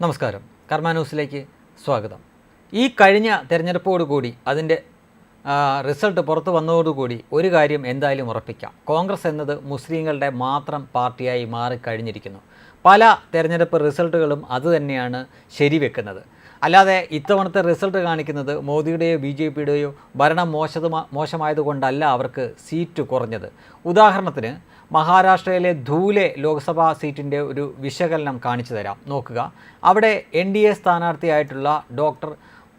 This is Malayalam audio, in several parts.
നമസ്കാരം. കർമ്മ ന്യൂസിലേക്ക് സ്വാഗതം. ഈ കഴിഞ്ഞ തെരഞ്ഞെടുപ്പോടുകൂടി അതിൻ്റെ റിസൾട്ട് പുറത്തു വന്നതോടുകൂടി ഒരു കാര്യം എന്തായാലും ഉറപ്പിക്കാം. കോൺഗ്രസ് എന്നത് മുസ്ലിങ്ങളുടെ മാത്രം പാർട്ടിയായി മാറിക്കഴിഞ്ഞിരിക്കുന്നു. പല തെരഞ്ഞെടുപ്പ് റിസൾട്ടുകളും അതുതന്നെയാണ് ശരിവെക്കുന്നത്. അല്ലാതെ ഇത്തവണത്തെ റിസൾട്ട് കാണിക്കുന്നത് മോദിയുടെയോ BJPയുടെയോ ഭരണം മോശമായതുകൊണ്ടല്ല അവർക്ക് സീറ്റ് കുറഞ്ഞത്. ഉദാഹരണത്തിന് മഹാരാഷ്ട്രയിലെ ധൂലെ ലോക്സഭാ സീറ്റിൻ്റെ ഒരു വിശകലനം കാണിച്ചു തരാം. നോക്കുക. അവിടെ NDA സ്ഥാനാർത്ഥിയായിട്ടുള്ള ഡോക്ടർ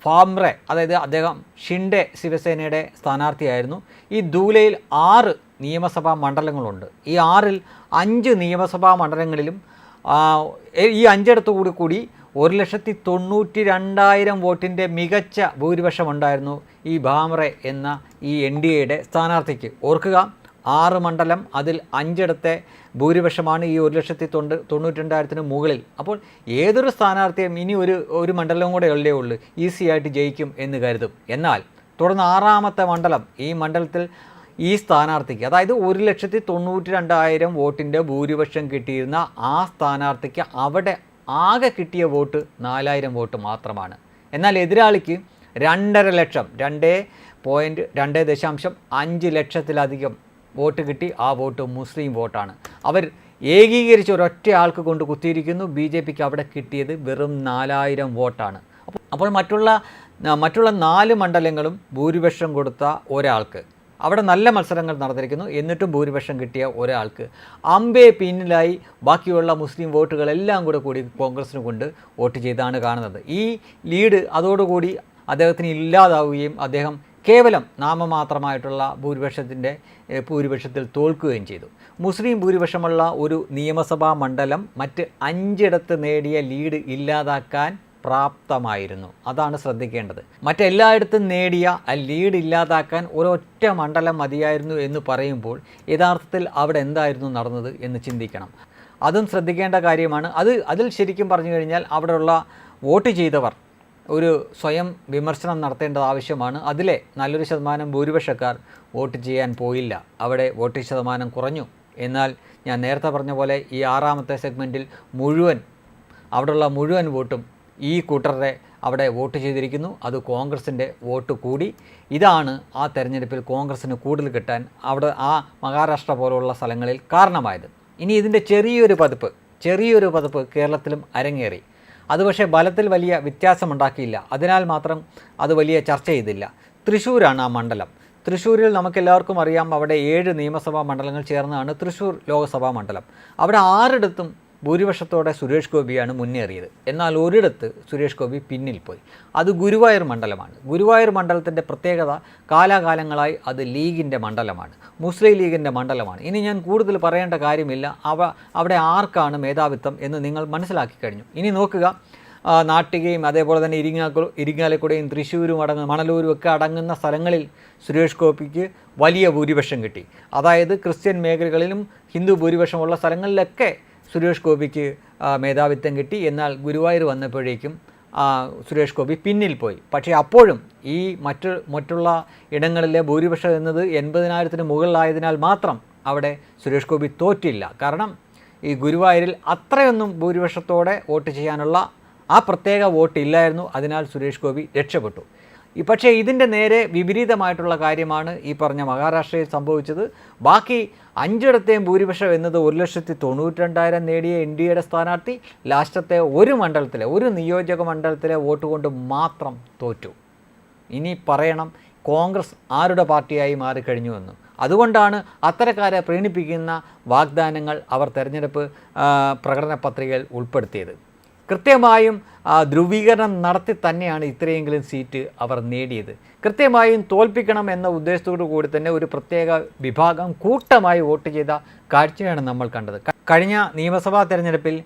ഫാംറെ, അതായത് അദ്ദേഹം ഷിൻഡെ ശിവസേനയുടെ സ്ഥാനാർത്ഥിയായിരുന്നു. ഈ ധൂലയിൽ 6 നിയമസഭാ മണ്ഡലങ്ങളുണ്ട്. ഈ 6ൽ 5 നിയമസഭാ മണ്ഡലങ്ങളിലും ഈ 5 കൂടി 1,92,000 വോട്ടിൻ്റെ മികച്ച ഭൂരിപക്ഷമുണ്ടായിരുന്നു ഈ ഭാംറെ എന്ന ഈ NDAയുടെ സ്ഥാനാർത്ഥിക്ക്. ഓർക്കുക, 6 മണ്ഡലം, അതിൽ 5 ഭൂരിപക്ഷമാണ് ഈ 1,92,000 മുകളിൽ. അപ്പോൾ ഏതൊരു സ്ഥാനാർത്ഥിയും ഇനി ഒരു മണ്ഡലവും കൂടെ ഉള്ളേ ഉള്ളൂ, ഈസി ആയിട്ട് ജയിക്കും എന്ന് കരുതും. എന്നാൽ തുടർന്ന് 6ാമത്തെ മണ്ഡലം, ഈ മണ്ഡലത്തിൽ ഈ സ്ഥാനാർത്ഥിക്ക്, അതായത് 1,92,000 വോട്ടിൻ്റെ ഭൂരിപക്ഷം കിട്ടിയിരുന്ന ആ സ്ഥാനാർത്ഥിക്ക് അവിടെ ആകെ കിട്ടിയ വോട്ട് 4,000 വോട്ട് മാത്രമാണ്. എന്നാൽ എതിരാളിക്ക് 2.5 ലക്ഷം, 2.5 ലക്ഷത്തിലധികം വോട്ട് കിട്ടി. ആ വോട്ട് മുസ്ലിം വോട്ടാണ്. അവർ ഏകീകരിച്ച് ഒരൊറ്റ ആൾക്ക് കൊണ്ട് കുത്തിയിരിക്കുന്നു. BJPക്ക് അവിടെ കിട്ടിയത് വെറും 4,000 വോട്ടാണ്. അപ്പോൾ മറ്റുള്ള 4 മണ്ഡലങ്ങളും ഭൂരിപക്ഷം കൊടുത്ത ഒരാൾക്ക്, അവിടെ നല്ല മത്സരങ്ങൾ നടന്നിരിക്കുന്നു, എന്നിട്ടും ഭൂരിപക്ഷം കിട്ടിയ ഒരാൾക്ക് അമ്പേ പിന്നിലായി ബാക്കിയുള്ള മുസ്ലിം വോട്ടുകളെല്ലാം കൂടി കോൺഗ്രസിന് കൊണ്ട് വോട്ട് ചെയ്താണ് കാണുന്നത്. ഈ ലീഡ് അതോടുകൂടി അദ്ദേഹത്തിന് ഇല്ലാതാവുകയും അദ്ദേഹം കേവലം നാമമാത്രമായിട്ടുള്ള ഭൂരിപക്ഷത്തിൽ തോൽക്കുകയും ചെയ്തു. മുസ്ലിം ഭൂരിപക്ഷമുള്ള ഒരു നിയമസഭാ മണ്ഡലം മറ്റ് 5 നേടിയ ലീഡ് ഇല്ലാതാക്കാൻ പ്രാപ്തമായിരുന്നു. അതാണ് ശ്രദ്ധിക്കേണ്ടത്. മറ്റെല്ലായിടത്തും നേടിയ ലീഡ് ഇല്ലാതാക്കാൻ ഒരൊറ്റ മണ്ഡലം മതിയായിരുന്നു എന്ന് പറയുമ്പോൾ യഥാർത്ഥത്തിൽ അവിടെ എന്തായിരുന്നു നടന്നത് എന്ന് ചിന്തിക്കണം. അതും ശ്രദ്ധിക്കേണ്ട കാര്യമാണ്. അതിൽ ശരിക്കും പറഞ്ഞു കഴിഞ്ഞാൽ അവിടെയുള്ള വോട്ട് ചെയ്തവർ ഒരു സ്വയം വിമർശനം നടത്തേണ്ടത് ആവശ്യമാണ്. അതിലെ നല്ലൊരു ശതമാനം ഭൂരിപക്ഷക്കാർ വോട്ട് ചെയ്യാൻ പോയില്ല. അവിടെ വോട്ട് ശതമാനം കുറഞ്ഞു. എന്നാൽ ഞാൻ നേരത്തെ പറഞ്ഞ പോലെ ഈ 6ാമത്തെ സെഗ്മെൻറ്റിൽ അവിടെയുള്ള മുഴുവൻ വോട്ടും ഈ കൂട്ടരുടെ അവിടെ വോട്ട് ചെയ്തിരിക്കുന്നു. അത് കോൺഗ്രസിൻ്റെ വോട്ട് കൂടി. ഇതാണ് ആ തെരഞ്ഞെടുപ്പിൽ കോൺഗ്രസ്സിന് കൂടുതൽ കിട്ടാൻ അവിടെ ആ മഹാരാഷ്ട്ര പോലുള്ള സ്ഥലങ്ങളിൽ കാരണമായത്. ഇനി ഇതിൻ്റെ ചെറിയൊരു പതിപ്പ് കേരളത്തിലും അരങ്ങേറി. അത് പക്ഷേ ബലത്തിൽ വലിയ വ്യത്യാസമുണ്ടാക്കിയില്ല. അതിനാൽ മാത്രം അത് വലിയ ചർച്ച ചെയ്തില്ല. തൃശ്ശൂരാണ് ആ മണ്ഡലം. തൃശ്ശൂരിൽ നമുക്കെല്ലാവർക്കും അറിയാം, അവിടെ 7 നിയമസഭാ മണ്ഡലങ്ങൾ ചേർന്നാണ് തൃശ്ശൂർ ലോക്സഭാ മണ്ഡലം. അവിടെ 6 ഭൂരിപക്ഷത്തോടെ സുരേഷ് ഗോപിയാണ് മുന്നേറിയത്. എന്നാൽ ഒരിടത്ത് സുരേഷ് ഗോപി പിന്നിൽ പോയി. അത് ഗുരുവായൂർ മണ്ഡലമാണ്. ഗുരുവായൂർ മണ്ഡലത്തിൻ്റെ പ്രത്യേകത, കാലാകാലങ്ങളായി അത് ലീഗിൻ്റെ മണ്ഡലമാണ്, മുസ്ലിം ലീഗിൻ്റെ മണ്ഡലമാണ്. ഇനി ഞാൻ കൂടുതൽ പറയേണ്ട കാര്യമില്ല. അവിടെ ആർക്കാണ് മേധാവിത്വം എന്ന് നിങ്ങൾ മനസ്സിലാക്കി കഴിഞ്ഞു. ഇനി നോക്കുക, നാട്ടികയും അതേപോലെ തന്നെ ഇരിങ്ങാലക്കുടയും തൃശ്ശൂരും മണലൂരും ഒക്കെ അടങ്ങുന്ന സ്ഥലങ്ങളിൽ സുരേഷ് ഗോപിക്ക് വലിയ ഭൂരിപക്ഷം കിട്ടി. അതായത് ക്രിസ്ത്യൻ മേഖലകളിലും ഹിന്ദു ഭൂരിപക്ഷമുള്ള സ്ഥലങ്ങളിലൊക്കെ സുരേഷ് ഗോപിക്ക് മേധാവിത്വം കിട്ടി. എന്നാൽ ഗുരുവായൂർ വന്നപ്പോഴേക്കും സുരേഷ് ഗോപി പിന്നിൽ പോയി. പക്ഷേ അപ്പോഴും ഈ മറ്റുള്ള ഇടങ്ങളിലെ ഭൂരിപക്ഷം എന്നത് 80,000 മുകളിലായതിനാൽ മാത്രം അവിടെ സുരേഷ് ഗോപി തോറ്റില്ല. കാരണം ഈ ഗുരുവായൂരിൽ അത്രയൊന്നും ഭൂരിപക്ഷത്തോടെ വോട്ട് ചെയ്യാനുള്ള ആ പ്രത്യേക വോട്ട് ഇല്ലായിരുന്നു. അതിനാൽ സുരേഷ് ഗോപി രക്ഷപ്പെട്ടു. പക്ഷേ ഇതിൻ്റെ നേരെ വിപരീതമായിട്ടുള്ള കാര്യമാണ് ഈ പറഞ്ഞ മഹാരാഷ്ട്രയിൽ സംഭവിച്ചത്. ബാക്കി 5 ഭൂരിപക്ഷം എന്നത് 1,92,000 നേടിയ NDAയുടെ സ്ഥാനാർത്ഥി ലാസ്റ്റത്തെ ഒരു നിയോജക മണ്ഡലത്തിലെ വോട്ട് കൊണ്ട് മാത്രം തോറ്റു. ഇനി പറയണം കോൺഗ്രസ് ആരുടെ പാർട്ടിയായി മാറിക്കഴിഞ്ഞുവെന്ന്. അതുകൊണ്ടാണ് അത്തരക്കാരെ പ്രീണിപ്പിക്കുന്ന വാഗ്ദാനങ്ങൾ അവർ തെരഞ്ഞെടുപ്പ് പ്രകടന പത്രികയിൽ ഉൾപ്പെടുത്തിയത്. കൃത്യമായും ധ്രുവീകരണം നടത്തി തന്നെയാണ് ഇത്രയെങ്കിലും സീറ്റ് അവർ നേടിയത്. കൃത്യമായും തോൽപ്പിക്കണം എന്ന ഉദ്ദേശത്തോടു കൂടി തന്നെ ഒരു പ്രത്യേക വിഭാഗം കൂട്ടമായി വോട്ട് ചെയ്ത കാഴ്ചയാണ് നമ്മൾ കണ്ടത്. കഴിഞ്ഞ നിയമസഭാ തെരഞ്ഞെടുപ്പിൽ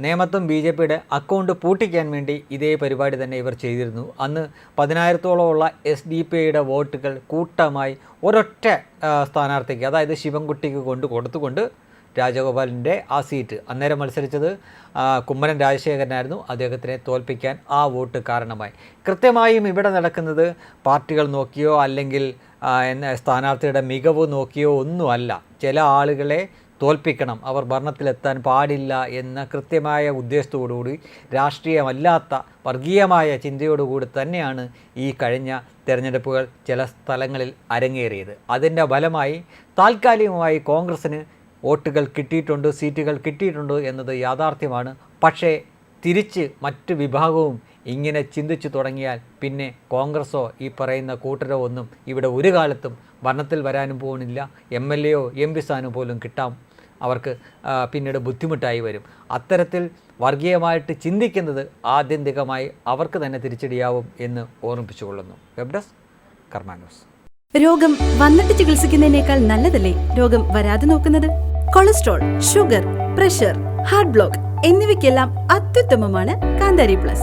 നേമത്തും BJPയുടെ അക്കൗണ്ട് പൂട്ടിക്കാൻ വേണ്ടി ഇതേ പരിപാടി തന്നെ ഇവർ ചെയ്തിരുന്നു. അന്ന് 10,000-ഓളമുള്ള SDPIയുടെ വോട്ടുകൾ കൂട്ടമായി ഒരൊറ്റ സ്ഥാനാർത്ഥിക്ക്, അതായത് ശിവൻകുട്ടിക്ക് കൊടുത്തുകൊണ്ട് രാജഗോപാലിൻ്റെ ആ സീറ്റ്, അന്നേരം മത്സരിച്ചത് കുമ്മനം രാജശേഖരനായിരുന്നു, അദ്ദേഹത്തിനെ തോൽപ്പിക്കാൻ ആ വോട്ട് കാരണമായി. കൃത്യമായും ഇവിടെ നടക്കുന്നത് പാർട്ടികൾ നോക്കിയോ അല്ലെങ്കിൽ സ്ഥാനാർത്ഥിയുടെ മികവ് നോക്കിയോ ഒന്നുമല്ല. ചില ആളുകളെ തോൽപ്പിക്കണം, അവർ ഭരണത്തിലെത്താൻ പാടില്ല എന്ന കൃത്യമായ ഉദ്ദേശത്തോടുകൂടി രാഷ്ട്രീയമല്ലാത്ത വർഗീയമായ ചിന്തയോടുകൂടി തന്നെയാണ് ഈ കഴിഞ്ഞ തെരഞ്ഞെടുപ്പുകൾ ചില സ്ഥലങ്ങളിൽ അരങ്ങേറിയത്. അതിൻ്റെ ഫലമായി താൽക്കാലികമായി കോൺഗ്രസ്സിന് വോട്ടുകൾ കിട്ടിയിട്ടുണ്ട്, സീറ്റുകൾ കിട്ടിയിട്ടുണ്ട് എന്നത് യാഥാർത്ഥ്യമാണ്. പക്ഷേ തിരിച്ച് മറ്റു വിഭാഗവും ഇങ്ങനെ ചിന്തിച്ചു തുടങ്ങിയാൽ പിന്നെ കോൺഗ്രസ്സോ ഈ പറയുന്ന കൂട്ടരോ ഒന്നും ഇവിടെ ഒരു കാലത്തും ഭരണത്തിൽ വരാനും പോകുന്നില്ല. MLA യോ MP സ്ഥാനം പോലും കിട്ടാം അവർക്ക് പിന്നീട് ബുദ്ധിമുട്ടായി വരും. അത്തരത്തിൽ വർഗീയമായിട്ട് ചിന്തിക്കുന്നത് ആത്യന്തികമായി അവർക്ക് തന്നെ തിരിച്ചടിയാവും എന്ന് ഓർമ്മിപ്പിച്ചുകൊള്ളുന്നു. Web desk Karma news. രോഗം വന്നിട്ട് ചികിത്സിക്കുന്നതിനേക്കാൾ നല്ലതല്ലേ രോഗം വരാതെ നോക്കുന്നത്? Cholesterol, sugar, pressure, heart block എന്നിവയ്ക്കെല്ലാം അത്യുത്തമമാണ് കാന്താരി പ്ലസ്.